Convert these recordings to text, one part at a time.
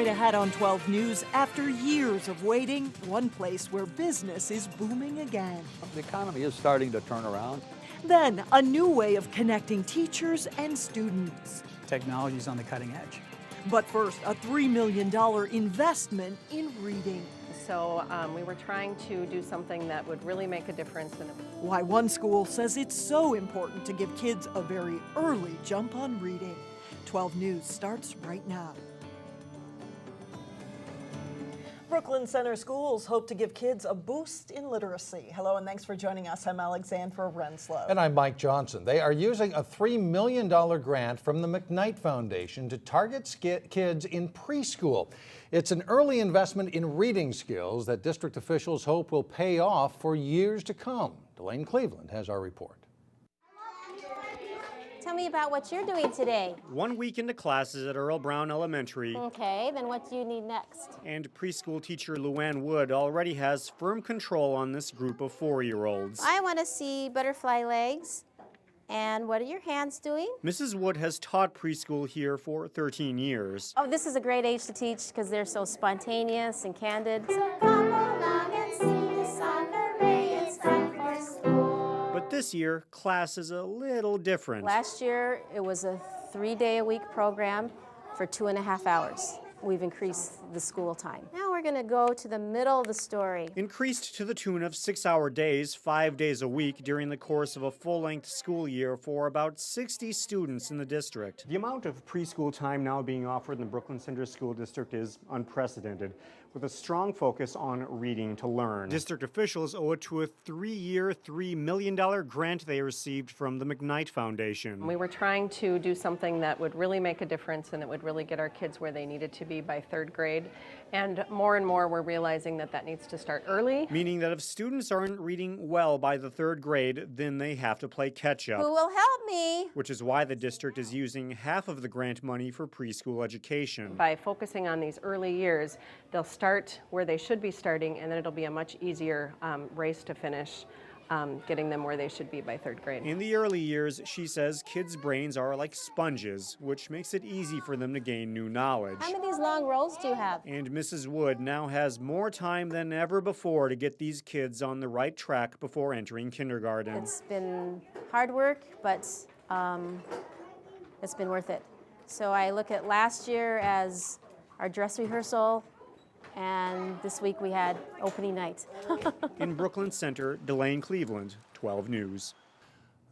Straight ahead on 12 News, after years of waiting, one place where business is booming again. The economy is starting to turn around. Then, a new way of connecting teachers and students. Technology is on the cutting edge. But first, a $3 million investment in reading. So we were trying to do something that would really make a difference. Why one school says it's so important to give kids a very early jump on reading. 12 News starts right now. Brooklyn Center Schools hope to give kids a boost in literacy. Hello and thanks for joining us. I'm Alexandra Renslow. And I'm Mike Johnson. They are using a $3 million grant from the McKnight Foundation to target kids in preschool. It's an early investment in reading skills that district officials hope will pay off for years to come. Delane Cleveland has our report. Tell me about what you're doing today. 1 week into classes at Earl Brown Elementary. Okay, then what do you need next? And preschool teacher Luann Wood already has firm control on this group of 4-year-olds. I want to see butterfly legs. And what are your hands doing? Mrs. Wood has taught preschool here for 13 years. Oh, this is a great age to teach because they're so spontaneous and candid. So come along and see the sun array. It's time for school. But this year, class is a little different. Last year, it was a 3-day-a-week program for 2.5 hours. We've increased the school time. Now we're going to go to the middle of the story. Increased to the tune of 6-hour days, 5 days a week during the course of a full-length school year for about 60 students in the district. The amount of preschool time now being offered in the Brooklyn Center School District is unprecedented, with a strong focus on reading to learn. District officials owe it to a 3-year, $3 million grant they received from the McKnight Foundation. We were trying to do something that would really make a difference and that would really get our kids where they needed to be by 3rd grade. And more we're realizing that that needs to start early. Meaning that if students aren't reading well by the 3rd grade, then they have to play catch up. Who will help me? Which is why the district is using half of the grant money for preschool education. By focusing on these early years, they'll start where they should be starting, and then it'll be a much easier race to finish. Getting them where they should be by 3rd grade. In the early years, she says kids' brains are like sponges, which makes it easy for them to gain new knowledge. How many of these long rows do you have? And Mrs. Wood now has more time than ever before to get these kids on the right track before entering kindergarten. It's been hard work, but it's been worth it. So I look at last year as our dress rehearsal, and this week we had opening night. In Brooklyn Center, Delane Cleveland, 12 News.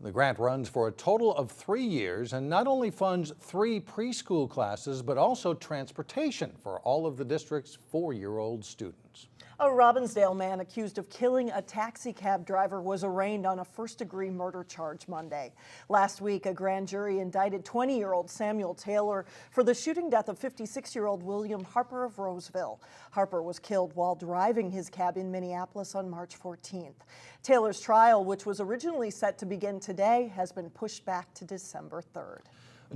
The grant runs for a total of 3 years and not only funds 3 preschool classes, but also transportation for all of the district's 4-year-old students. A Robbinsdale man accused of killing a taxi cab driver was arraigned on a first-degree murder charge Monday. Last week, a grand jury indicted 20-year-old Samuel Taylor for the shooting death of 56-year-old William Harper of Roseville. Harper was killed while driving his cab in Minneapolis on March 14th. Taylor's trial, which was originally set to begin today, has been pushed back to December 3rd.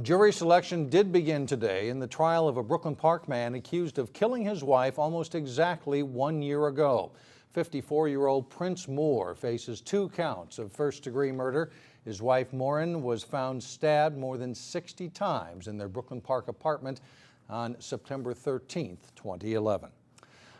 Jury selection did begin today in the trial of a Brooklyn Park man accused of killing his wife almost exactly 1 year ago. 54-year-old Prince Moore faces 2 counts of first-degree murder. His wife, Maureen, was found stabbed more than 60 times in their Brooklyn Park apartment on September 13th, 2011.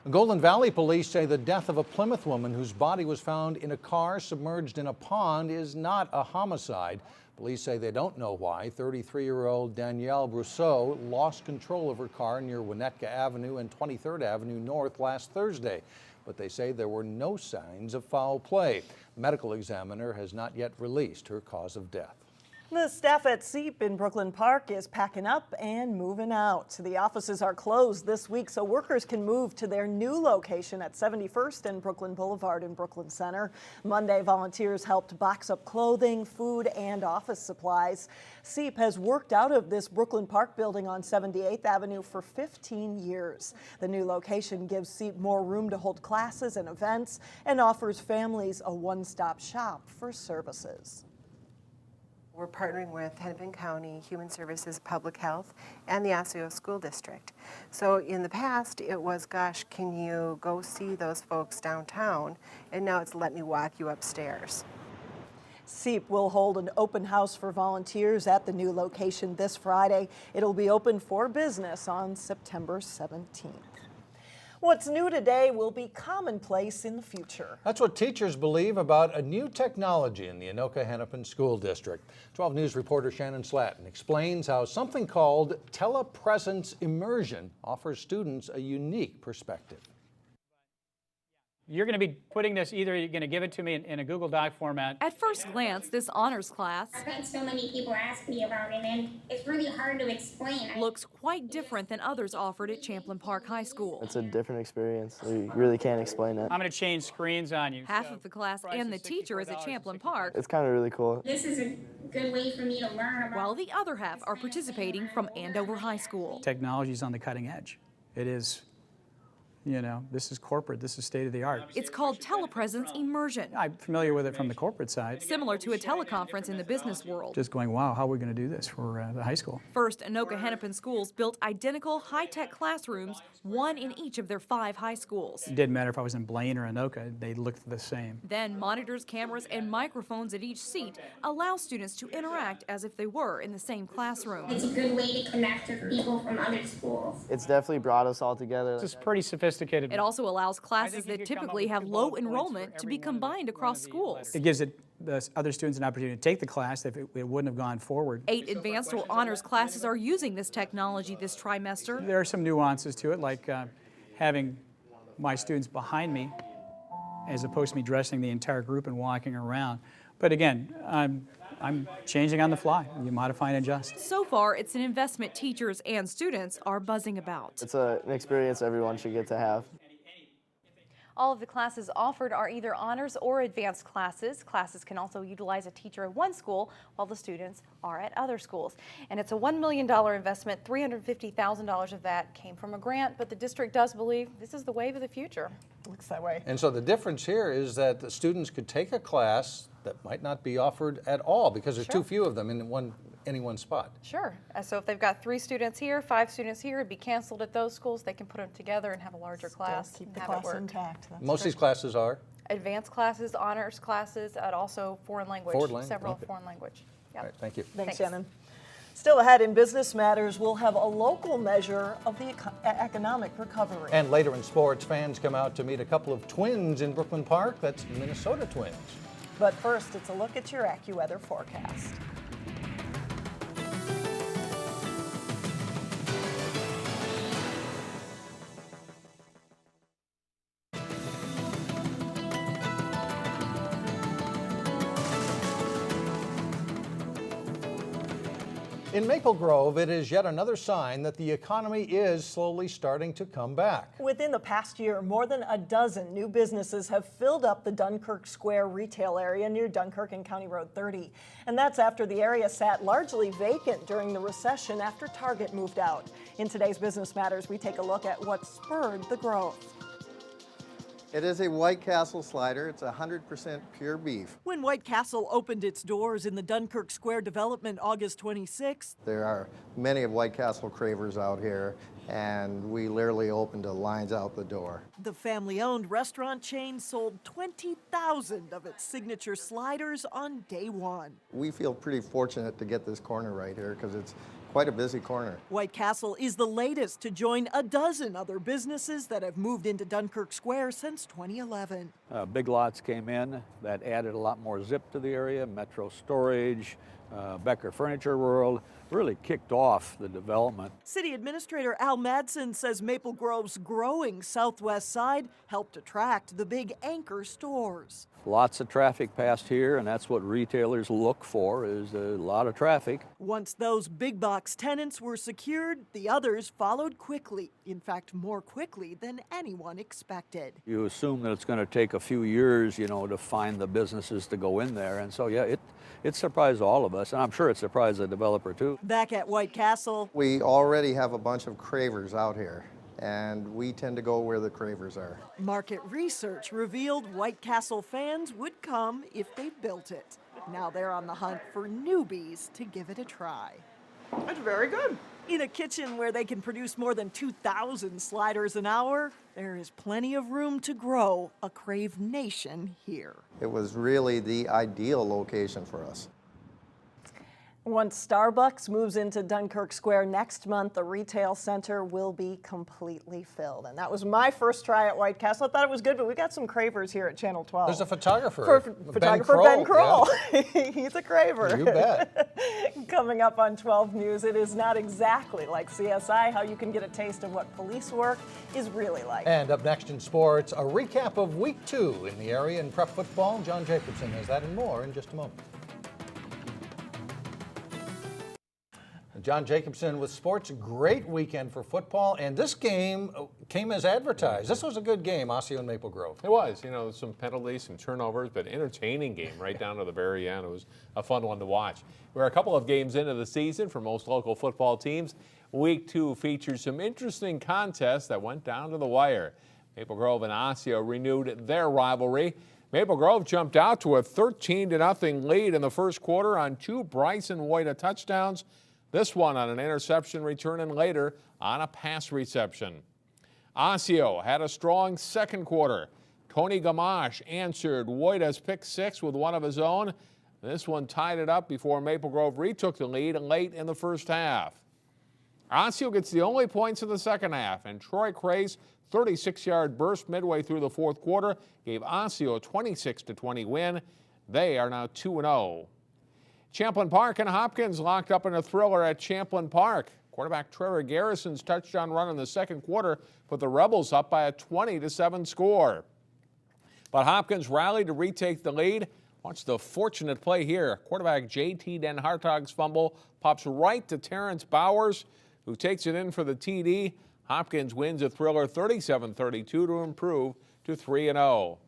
Golden Valley police say the death of a Plymouth woman whose body was found in a car submerged in a pond is not a homicide. Police say they don't know why 33-year-old Danielle Brousseau lost control of her car near Winnetka Avenue and 23rd Avenue North last Thursday, but they say there were no signs of foul play. The medical examiner has not yet released her cause of death. The staff at SEEP in Brooklyn Park is packing up and moving out. The offices are closed this week so workers can move to their new location at 71st and Brooklyn Boulevard in Brooklyn Center. Monday, volunteers helped box up clothing, food, and office supplies. SEEP has worked out of this Brooklyn Park building on 78th Avenue for 15 years. The new location gives SEEP more room to hold classes and events and offers families a one-stop shop for services. We're partnering with Hennepin County Human Services, Public Health, and the Osseo School District. So in the past, it was, gosh, can you go see those folks downtown? And now it's let me walk you upstairs. SEEP will hold an open house for volunteers at the new location this Friday. It'll be open for business on September 17th. What's new today will be commonplace in the future. That's what teachers believe about a new technology in the Anoka-Hennepin School District. 12 News reporter Shannon Slatton explains how something called telepresence immersion offers students a unique perspective. You're going to be putting this, either you're going to give it to me in a Google Doc format. At first glance, this honors class I've had so many people ask me about it, and it's really hard to explain. looks quite different than others offered at Champlain Park High School. It's a different experience. You really can't explain it. I'm going to change screens on you. Half of the class and the teacher is at Champlain Park, It's kind of really cool. This is a good way for me to learn about. while the other half are participating from Andover High School. Technology's on the cutting edge. It is, you know, this is corporate, this is state of the art. It's called telepresence immersion, I'm familiar with it from the corporate side. similar to a teleconference in the business world. Just going, wow, how are we going to do this for the high school? First, Anoka-Hennepin schools built identical high-tech classrooms, one in each of their 5 high schools. It didn't matter if I was in Blaine or Anoka, they looked the same. Then monitors, cameras, and microphones at each seat allow students to interact as if they were in the same classroom. It's a good way to connect with people from other schools. It's definitely brought us all together. This is pretty sophisticated. It also allows classes you that could come up typically with have 2 low bullet points for enrollment to be every one of combined across schools. It gives the other students an opportunity to take the class if it wouldn't have gone forward. 8 advanced or honors classes are using this technology this trimester. There are some nuances to it, like having my students behind me as opposed to me dressing the entire group and walking around. But again, I'm changing on the fly. You modify and adjust. So far, it's an investment teachers and students are buzzing about. It's an experience everyone should get to have. All of the classes offered are either honors or advanced classes. Classes can also utilize a teacher at one school while the students are at other schools. And it's a $1 million investment. $350,000 of that came from a grant, but the district does believe this is the wave of the future. Looks that way. And so the difference here is that the students could take a class that might not be offered at all because there's too few of them in any one spot. Sure. So if they've got 3 students here, 5 students here, it'd be canceled at those schools. They can put them together and have a larger class. Keep the and have it class work. intact. That's Most of these classes are? Advanced classes, honors classes, and also foreign language. Several okay. foreign language. Yep. All right, thank you. Thanks, Shannon. Still ahead in Business Matters, we'll have a local measure of the economic recovery. And later in sports, fans come out to meet a couple of twins in Brooklyn Park. That's Minnesota twins. But first, it's a look at your AccuWeather forecast. In Maple Grove, it is yet another sign that the economy is slowly starting to come back. Within the past year, more than a dozen new businesses have filled up the Dunkirk Square retail area near Dunkirk and County Road 30. And that's after the area sat largely vacant during the recession after Target moved out. In today's Business Matters, we take a look at what spurred the growth. It is a White Castle slider. It's 100% pure beef. When White Castle opened its doors in the Dunkirk Square development August 26th, There are many of White Castle cravers out here, and we literally opened the lines out the door. the family-owned restaurant chain sold 20,000 of its signature sliders on day one. We feel pretty fortunate to get this corner right here because it's quite a busy corner. White Castle is the latest to join a dozen other businesses that have moved into Dunkirk Square since 2011. Big Lots came in that added a lot more zip to the area. Metro Storage, Becker Furniture World really kicked off the development. City Administrator Al Madsen says Maple Grove's growing southwest side helped attract the big anchor stores. Lots of traffic passed here, and that's what retailers look for, is a lot of traffic. Once those big box tenants were secured, the others followed quickly. In fact, more quickly than anyone expected. You assume that it's going to take a few years, to find the businesses to go in there. And so, yeah, it surprised all of us, and I'm sure it surprised the developer too. Back at White Castle, We already have a bunch of cravers out here, and we tend to go where the cravers are. market research revealed White Castle fans would come if they built it. Now they're on the hunt for newbies to give it a try. That's very good. In a kitchen where they can produce more than 2,000 sliders an hour, there is plenty of room to grow a Crave Nation here. It was really the ideal location for us. Once Starbucks moves into Dunkirk Square next month, the retail center will be completely filled. And that was my first try at White Castle. I thought it was good, but we got some cravers here at Channel 12. There's a photographer, Photographer Ben Kroll. Yeah. He's a craver. You bet. Coming up on 12 News, it is not exactly like CSI, how you can get a taste of what police work is really like. And up next in sports, a recap of week 2 in the area in prep football. John Jacobson has that and more in just a moment. John Jacobson with sports. Great weekend for football, and this game came as advertised. This was a good game, Osseo and Maple Grove. It was, you know, some penalties, some turnovers, but entertaining game right down to the very end. It was a fun one to watch. We're a couple of games into the season for most local football teams. Week 2 featured some interesting contests that went down to the wire. Maple Grove and Osseo renewed their rivalry. Maple Grove jumped out to a 13-0 lead in the first quarter on 2 Bryson Woida touchdowns. This one on an interception return and later on a pass reception. Osseo had a strong second quarter. Tony Gamache answered Woida's pick 6 with one of his own. This one tied it up before Maple Grove retook the lead late in the first half. Osseo gets the only points in the second half, and Troy Cray's 36-yard burst midway through the fourth quarter gave Osseo a 26-20 win. They are now 2-0. Champlin Park and Hopkins locked up in a thriller at Champlin Park. Quarterback Trevor Garrison's touchdown run in the second quarter put the Rebels up by a 20-7 score. But Hopkins rallied to retake the lead. Watch the fortunate play here. Quarterback J.T. Den Hartog's fumble pops right to Terrence Bowers, who takes it in for the TD. Hopkins wins a thriller 37-32 to improve to 3-0.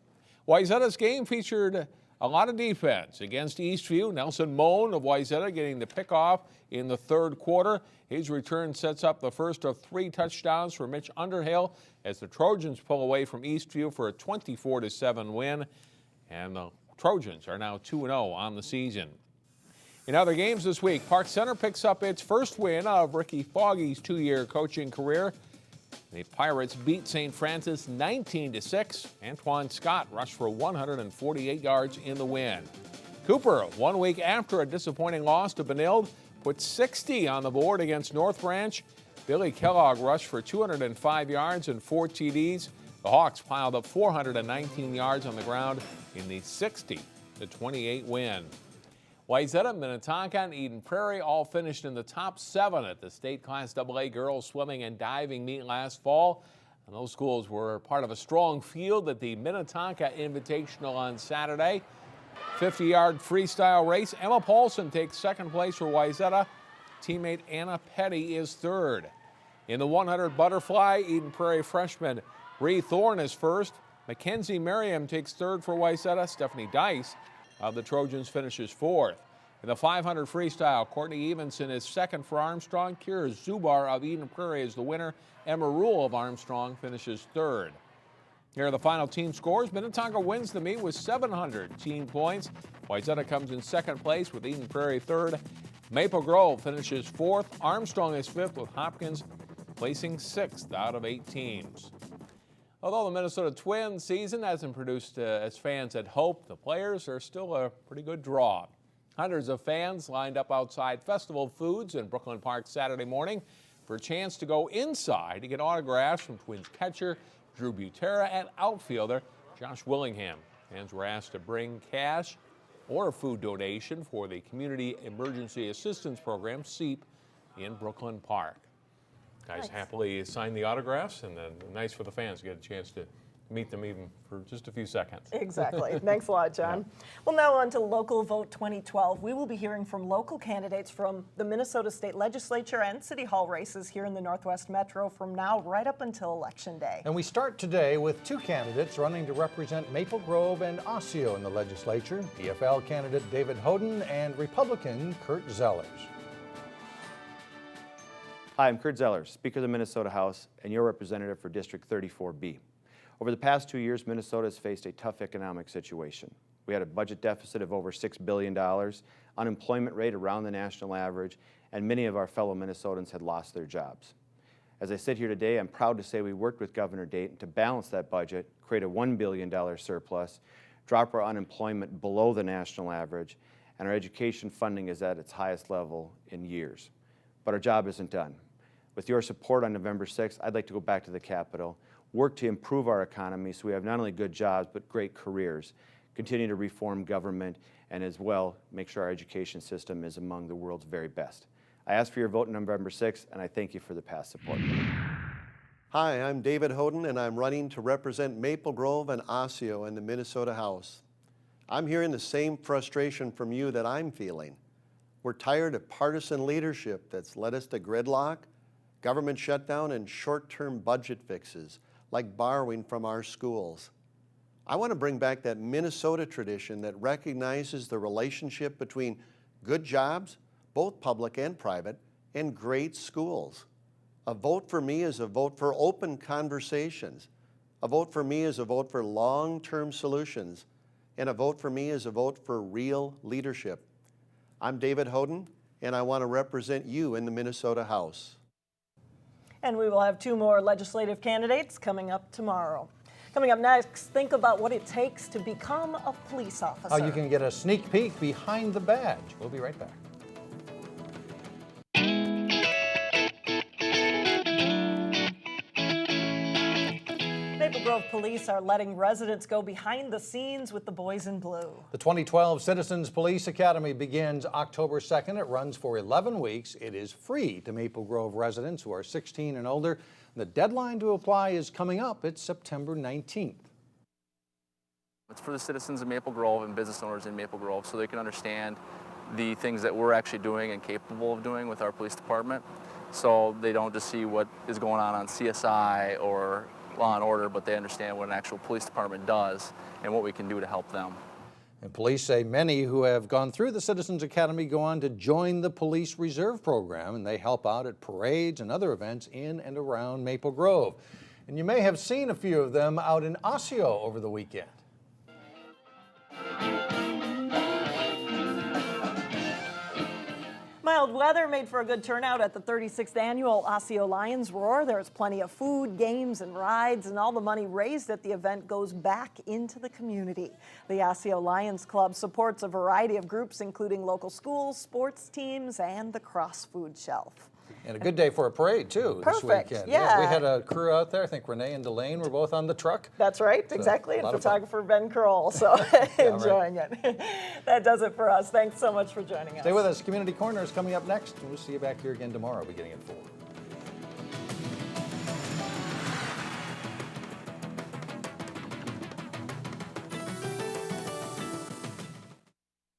Wayzata's game featured a lot of defense against Eastview. Nelson Moan of Wayzata getting the pickoff in the third quarter. His return sets up the first of 3 touchdowns for Mitch Underhill as the Trojans pull away from Eastview for a 24-7 win. And the Trojans are now 2-0 on the season. In other games this week, Park Center picks up its first win of Ricky Foggy's 2-year coaching career. The Pirates beat St. Francis 19-6. Antoine Scott rushed for 148 yards in the win. Cooper, 1 week after a disappointing loss to Benilde, put 60 on the board against North Branch. Billy Kellogg rushed for 205 yards and 4 TDs. The Hawks piled up 419 yards on the ground in the 60-28 win. Wayzata, Minnetonka, and Eden Prairie all finished in the top 7 at the state Class AA girls swimming and diving meet last fall. And those schools were part of a strong field at the Minnetonka Invitational on Saturday. 50-yard freestyle race. Emma Paulson takes second place for Wayzata. Teammate Anna Petty is third. In the 100 butterfly, Eden Prairie freshman Bree Thorne is first. Mackenzie Merriam takes third for Wayzata. Stephanie Dice of the Trojans finishes fourth. In the 500 freestyle, Courtney Evenson is second for Armstrong. Kira Zubar of Eden Prairie is the winner. Emma Rule of Armstrong finishes third. Here are the final team scores. Minnetonka wins the meet with 700 team points. Wayzata comes in second place with Eden Prairie third. Maple Grove finishes fourth. Armstrong is fifth with Hopkins placing 6th out of 8 teams. Although the Minnesota Twins season hasn't produced as fans had hoped, the players are still a pretty good draw. Hundreds of fans lined up outside Festival Foods in Brooklyn Park Saturday morning for a chance to go inside to get autographs from Twins catcher Drew Butera and outfielder Josh Willingham. Fans were asked to bring cash or a food donation for the Community Emergency Assistance Program, CEAP, in Brooklyn Park. Guys happily signed the autographs, and then nice for the fans to get a chance to meet them even for just a few seconds. Exactly. Thanks a lot, John. Yeah. Well, now on to Local Vote 2012. We will be hearing from local candidates from the Minnesota State Legislature and City Hall races here in the Northwest Metro from now right up until Election Day. And we start today with 2 candidates running to represent Maple Grove and Osseo in the legislature, DFL candidate David Hoden and Republican Kurt Zellers. Hi, I'm Kurt Zellers, Speaker of the Minnesota House and your representative for District 34B. Over the past 2 years, Minnesota has faced a tough economic situation. We had a budget deficit of over $6 billion, unemployment rate around the national average, and many of our fellow Minnesotans had lost their jobs. As I sit here today, I'm proud to say we worked with Governor Dayton to balance that budget, create a $1 billion surplus, drop our unemployment below the national average, and our education funding is at its highest level in years. But our job isn't done. With your support on November 6th, I'd like to go back to the Capitol, work to improve our economy so we have not only good jobs, but great careers, continue to reform government, and as well, make sure our education system is among the world's very best. I ask for your vote on November 6th, and I thank you for the past support. Hi, I'm David Hoden, and I'm running to represent Maple Grove and Osseo in the Minnesota House. I'm hearing the same frustration from you that I'm feeling. We're tired of partisan leadership that's led us to gridlock, government shutdown, and short-term budget fixes, like borrowing from our schools. I want to bring back that Minnesota tradition that recognizes the relationship between good jobs, both public and private, and great schools. A vote for me is a vote for open conversations. A vote for me is a vote for long-term solutions. And a vote for me is a vote for real leadership. I'm David Hoden, and I want to represent you in the Minnesota House. And we will have 2 more legislative candidates coming up tomorrow. Coming up next, think about what it takes to become a police officer. How you can get a sneak peek behind the badge. We'll be right back. Maple Grove police are letting residents go behind the scenes with the Boys in Blue. The 2012 Citizens Police Academy begins October 2nd. It runs for 11 weeks. It is free to Maple Grove residents who are 16 and older. The deadline to apply is coming up. It's September 19th. It's for the citizens of Maple Grove and business owners in Maple Grove so they can understand the things that we're actually doing and capable of doing with our police department. So they don't just see what is going on CSI or Law and Order, but they understand what an actual police department does and what we can do to help them. And police say many who have gone through the Citizens Academy go on to join the Police Reserve Program, and they help out at parades and other events in and around Maple Grove. And you may have seen a few of them out in Osseo over the weekend. Mild weather made for a good turnout at the 36th annual Osseo Lions Roar. There's plenty of food, games, and rides, and all the money raised at the event goes back into the community. The Osseo Lions Club supports a variety of groups, including local schools, sports teams, and the Cross Food Shelf. And a good day for a parade, too, this Perfect, weekend. yeah. We had a crew out there. I think Renee and Delane were both on the truck. That's right, So, exactly. a lot And of fun. photographer Ben Kroll, so enjoying it. That does it for us. Thanks so much for joining us. Stay with us. Community Corner is coming up next. We'll see you back here again tomorrow beginning at 4.